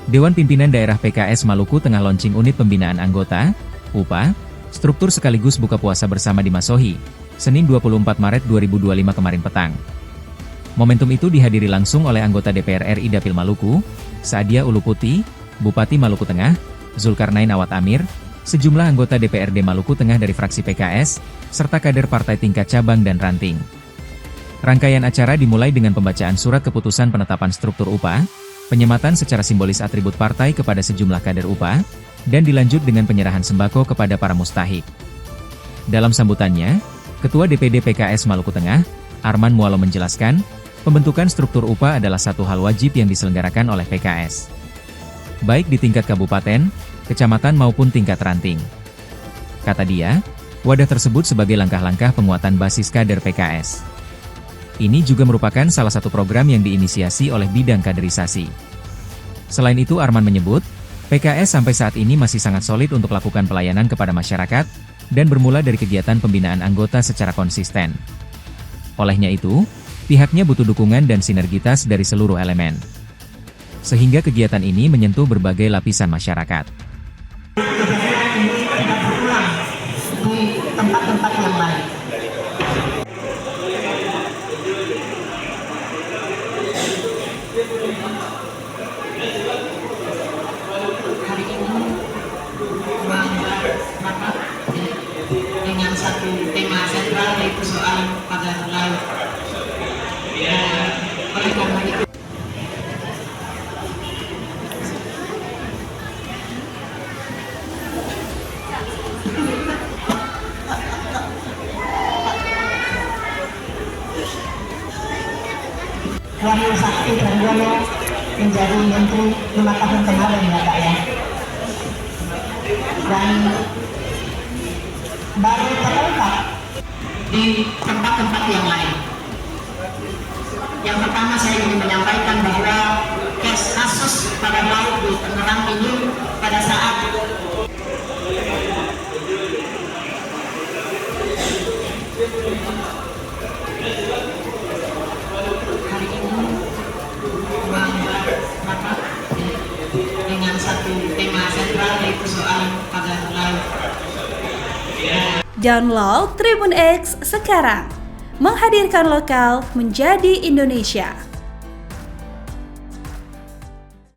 Dewan Pimpinan Daerah PKS Maluku tengah launching unit pembinaan anggota, UPA, struktur sekaligus buka puasa bersama di Masohi, Senin 24 Maret 2025 kemarin petang. Momentum itu dihadiri langsung oleh anggota DPR RI Dapil Maluku, Saadia Uluputi, Bupati Maluku Tengah, Zulkarnain Awad Amir, sejumlah anggota DPRD Maluku Tengah dari fraksi PKS, serta kader partai tingkat cabang dan ranting. Rangkaian acara dimulai dengan pembacaan surat keputusan penetapan struktur UPA, penyematan secara simbolis atribut partai kepada sejumlah kader UPA, dan dilanjut dengan penyerahan sembako kepada para mustahik. Dalam sambutannya, Ketua DPD PKS Maluku Tengah, Arman Mualo menjelaskan, pembentukan struktur UPA adalah satu hal wajib yang diselenggarakan oleh PKS. Baik di tingkat kabupaten, kecamatan maupun tingkat ranting. Kata dia, wadah tersebut sebagai langkah-langkah penguatan basis kader PKS. Ini juga merupakan salah satu program yang diinisiasi oleh bidang kaderisasi. Selain itu Arman menyebut, PKS sampai saat ini masih sangat solid untuk melakukan pelayanan kepada masyarakat, dan bermula dari kegiatan pembinaan anggota secara konsisten. Olehnya itu, pihaknya butuh dukungan dan sinergitas dari seluruh elemen. Sehingga kegiatan ini menyentuh berbagai lapisan masyarakat. Di tempat-tempat yang lain. Hari ini rapat dengan satu tema sentral yaitu soal pagar laut. Oleh karena itu Wahyu Sakti Trenggono menjadi menteri 5 tahun kemarin ya Pak ya, dan baru terungkap di tempat-tempat yang lain. Yang pertama saya ingin menyampaikan bahwa kasus pada laut di Tangerang ini pada saat hari ini rapat dengan satu tema sentral yaitu soal pagar laut. Download Tribun X sekarang, menghadirkan lokal menjadi Indonesia.